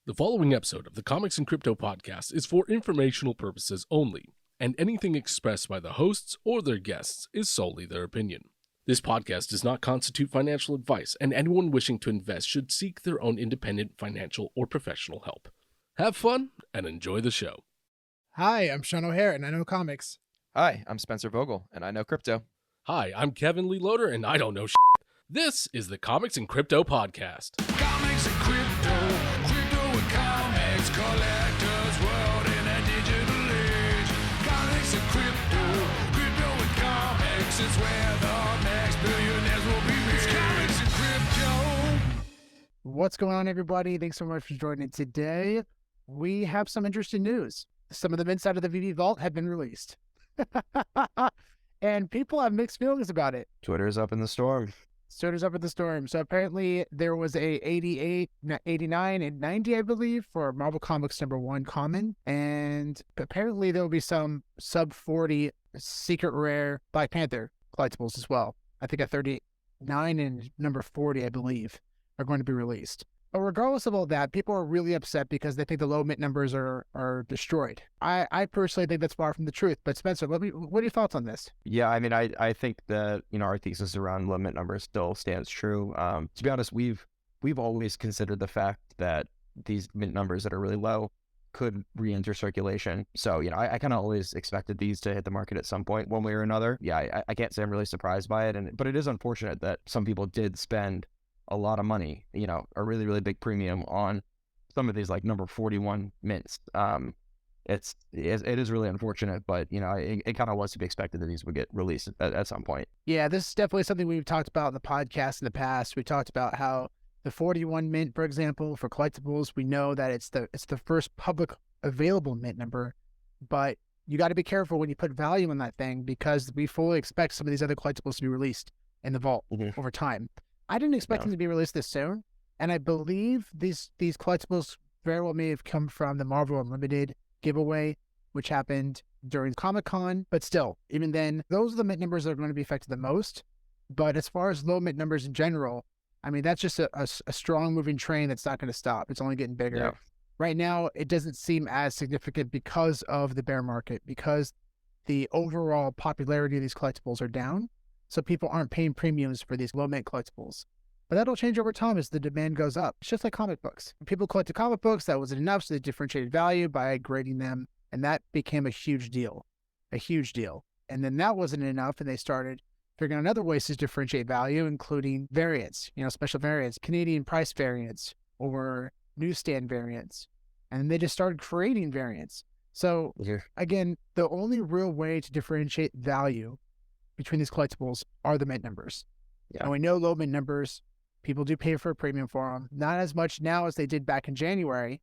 The following episode of the Comics and Crypto podcast is for informational purposes only, and anything expressed by the hosts or their guests is solely their opinion. This podcast does not constitute financial advice, and anyone wishing to invest should seek their own independent financial or professional help. Have fun and enjoy the show. Hi, I'm Sean O'Hare, and I know comics. Hi, I'm Spencer Vogel, and I know crypto. Hi, I'm Kevin Lee Loader, and I don't know shit. This is the Comics and Crypto podcast. Comics and crypto, crypto and comics, collector's world in a digital age. Comics and crypto, crypto and comics is where the next billionaires will be made. It's comics and crypto. What's going on, everybody? Thanks so much for joining today. We have some interesting news. Some of them inside of the VeVe vault have been released. And people have mixed feelings about it. Twitter's up in the storm. Twitter's up at the storm. So apparently there was a 88, 89, and 90, I believe, for Marvel Comics #1 common. And apparently there will be some sub 40 secret rare Black Panther collectibles as well. I think a 39 and number 40, I believe, are going to be released. But regardless of all that, people are really upset because they think the low mint numbers are destroyed. I personally think that's far from the truth. But Spencer, what are your thoughts on this? Yeah, I mean, I think that, our thesis around low mint numbers still stands true. To be honest, we've always considered the fact that these mint numbers that are really low could re-enter circulation. So, I kind of always expected these to hit the market at some point, one way or another. Yeah, I can't say I'm really surprised by it. But it is unfortunate that some people did spend a lot of money, a really, really big premium on some of these like number 41 mints. It is really unfortunate, but it kind of was to be expected that these would get released at some point. Yeah, this is definitely something we've talked about in the podcast in the past. We talked about how the 41 mint, for example, for collectibles, we know that it's the first public available mint number, but you got to be careful when you put value on that thing because we fully expect some of these other collectibles to be released in the vault over time. I didn't expect them to be released this soon, and I believe these collectibles very well may have come from the Marvel Unlimited giveaway, which happened during Comic-Con. But still, even then, those are the mint numbers that are going to be affected the most. But as far as low mint numbers in general, I mean, that's just a strong moving train that's not going to stop. It's only getting bigger. Yeah. Right now, it doesn't seem as significant because of the bear market, because the overall popularity of these collectibles are down. So people aren't paying premiums for these low mint collectibles. But that'll change over time as the demand goes up. It's just like comic books. When people collected comic books, that wasn't enough, so they differentiated value by grading them, and that became a huge deal. And then that wasn't enough, and they started figuring out other ways to differentiate value, including variants, special variants, Canadian price variants, or newsstand variants. And they just started creating variants. So again, the only real way to differentiate value between these collectibles are the mint numbers. Yeah. And we know low mint numbers, people do pay for a premium for them. Not as much now as they did back in January,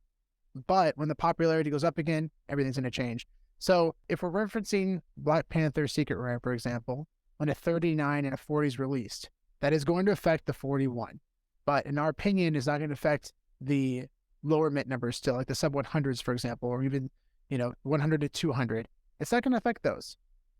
but when the popularity goes up again, everything's going to change. So if we're referencing Black Panther Secret Rare, for example, when a 39 and a 40 is released, that is going to affect the 41. But in our opinion, it's not going to affect the lower mint numbers still, like the sub 100s, for example, or even, 100 to 200. It's not going to affect those.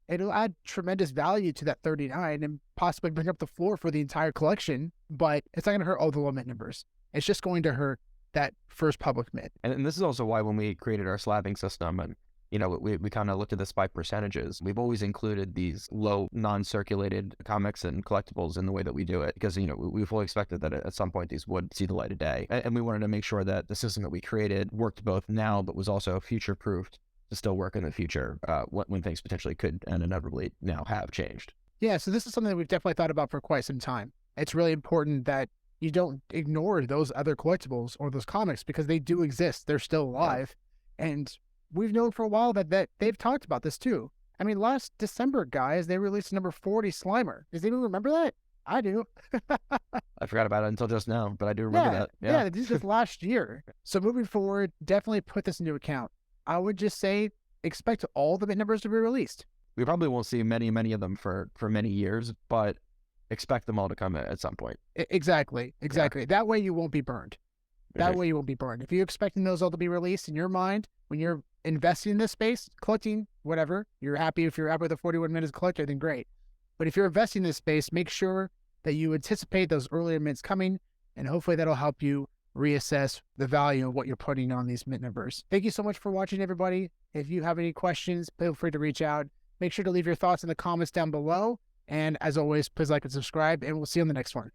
It'll add tremendous value to that 39 and possibly bring up the floor for the entire collection, but it's not going to hurt all the low mint numbers. It's just going to hurt that first public mint. And this is also why when we created our slabbing system and, we kind of looked at this by percentages, we've always included these low non-circulated comics and collectibles in the way that we do it because, we fully expected that at some point these would see the light of day. And we wanted to make sure that the system that we created worked both now, but was also future-proofed to still work in the future when things potentially could and inevitably now have changed. Yeah, so this is something that we've definitely thought about for quite some time. It's really important that you don't ignore those other collectibles or those comics because they do exist. They're still alive. Yeah. And we've known for a while that they've talked about this too. I mean, last December, guys, they released number 40 Slimer. Does anyone remember that? I do. I forgot about it until just now, but I do remember that. Yeah, this is last year. So moving forward, definitely put this into account. I would just say expect all the mint numbers to be released. We probably won't see many of them for many years, but expect them all to come at some point. Exactly. Yeah. That way you won't be burned. If you're expecting those all to be released in your mind, when you're investing in this space, collecting, whatever, you're happy. If you're happy with the 41 minutes collector, then great. But if you're investing in this space, make sure that you anticipate those earlier mints coming, and hopefully that'll help you reassess the value of what you're putting on these mint numbers. Thank you so much for watching, everybody. If you have any questions, feel free to reach out. Make sure to leave your thoughts in the comments down below. And as always, please like and subscribe, and we'll see you on the next one.